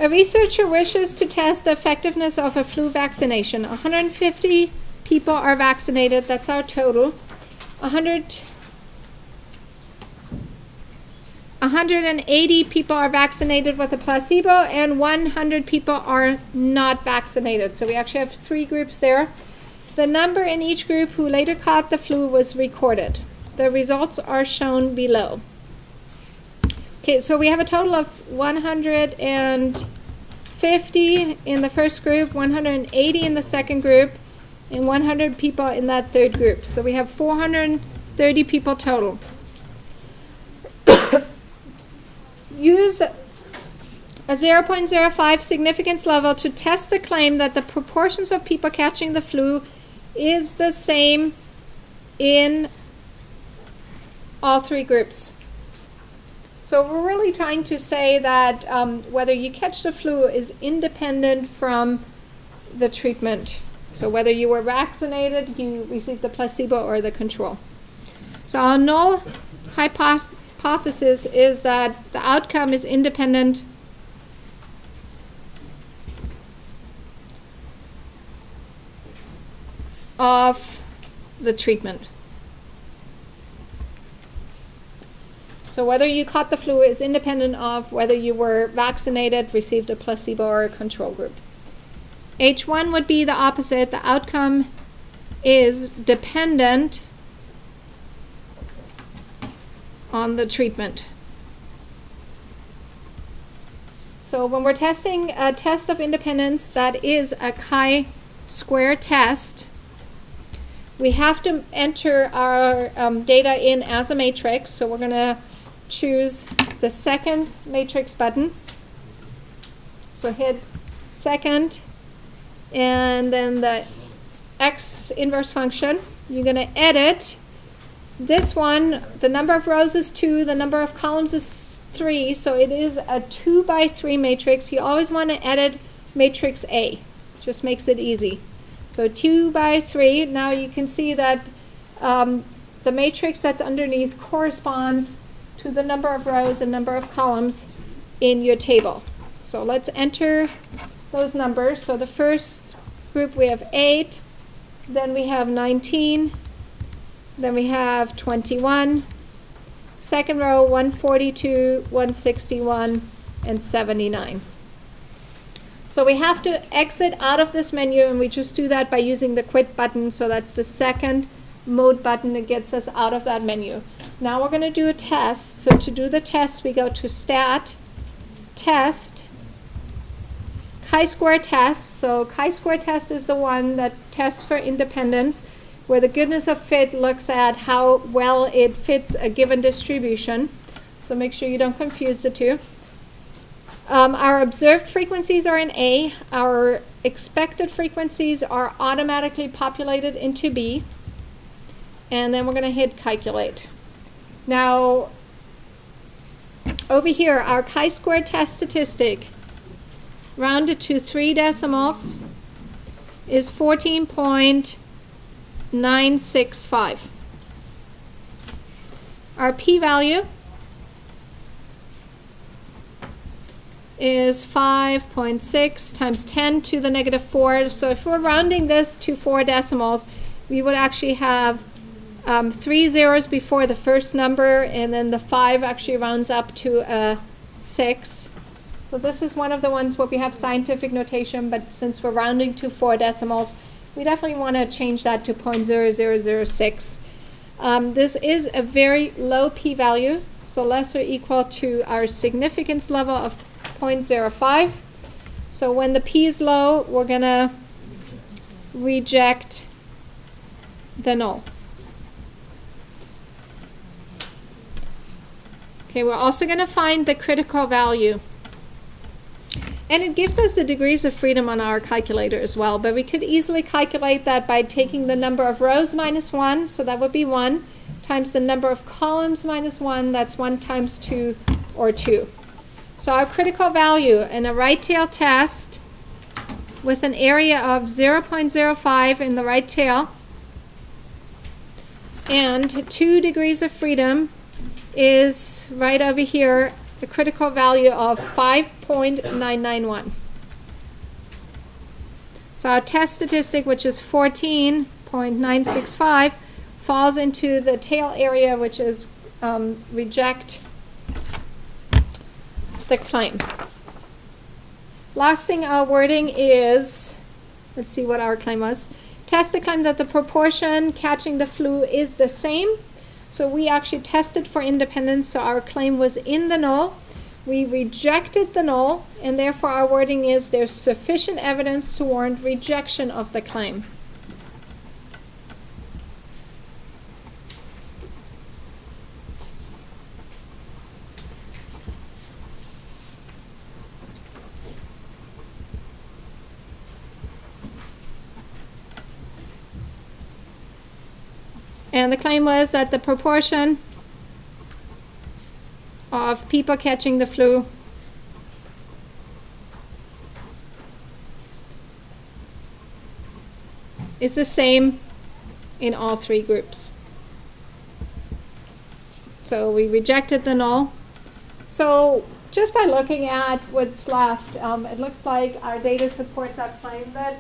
A researcher wishes to test the effectiveness of a flu vaccination. 150 people are vaccinated, that's our total. 180 people are vaccinated with a placebo, and 100 people are not vaccinated. So we actually have 3 groups there. The number in each group who later caught the flu was recorded. The results are shown below. Okay, so we have a total of 150 in the first group, 180 in the second group, and 100 people in that third group. So we have 430 people total. Use a 0.05 significance level to test the claim that the proportions of people catching the flu is the same in all 3 groups. So we're really trying to say that whether you catch the flu is independent from the treatment. So whether you were vaccinated, you received the placebo or the control. So our null hypothesis is that the outcome is independent of the treatment. So whether you caught the flu is independent of whether you were vaccinated, received a placebo or a control group. H1 would be the opposite. The outcome is dependent on the treatment. So when we're testing a test of independence, that is a chi-square test, we have to enter our data in as a matrix. So we're going to choose the second matrix button. So hit second, and then the X inverse function. You're going to edit this one. The number of rows is 2, the number of columns is 3, so it is a 2 by 3 matrix. You always want to edit matrix A. Just makes it easy. So 2 by 3. Now you can see that the matrix that's underneath corresponds to the number of rows and number of columns in your table. So let's enter those numbers. So the first group we have 8, then we have 19, then we have 21, second row 142, 161, and 79. So we have to exit out of this menu, and we just do that by using the quit button. So that's the second mode button that gets us out of that menu. Now we're going to do a test. So to do the test, we go to Stat, Test, chi-square test. So chi-square test is the one that tests for independence, where the goodness of fit looks at how well it fits a given distribution. So make sure you don't confuse the two. Our observed frequencies are in A. Our expected frequencies are automatically populated into B. And then we're going to hit calculate. Now, over here, our chi-square test statistic, rounded to 3 decimals, is 14.965. Our p-value is 5.6 times 10 to the negative 4. So if we're rounding this to 4 decimals, we would actually have 3 zeros before the first number, and then the 5 actually rounds up to a 6. So this is one of the ones where we have scientific notation, but since we're rounding to 4 decimals, we definitely want to change that to 0.0006. This is a very low p-value, so less or equal to our significance level of 0.05. So when the p is low, we're going to reject the null. Okay, we're also going to find the critical value. And it gives us the degrees of freedom on our calculator as well, but we could easily calculate that by taking the number of rows minus 1, so that would be 1, times the number of columns minus 1, that's 1 times 2, or 2. So our critical value in a right tail test with an area of 0.05 in the right tail and 2 degrees of freedom is right over here a critical value of 5.991. So our test statistic, which is 14.965, falls into the tail area, which is reject the claim. Last thing, our wording is, let's see what our claim was. Test the claim that the proportion catching the flu is the same. So we actually tested for independence, so our claim was in the null. We rejected the null, and therefore our wording is there's sufficient evidence to warrant rejection of the claim. And the claim was that the proportion of people catching the flu is the same in all three groups. So we rejected the null. So just by looking at what's left, it looks like our data supports our claim that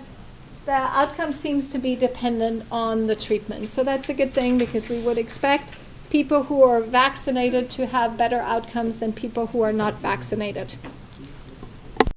the outcome seems to be dependent on the treatment. So that's a good thing, because we would expect people who are vaccinated to have better outcomes than people who are not vaccinated.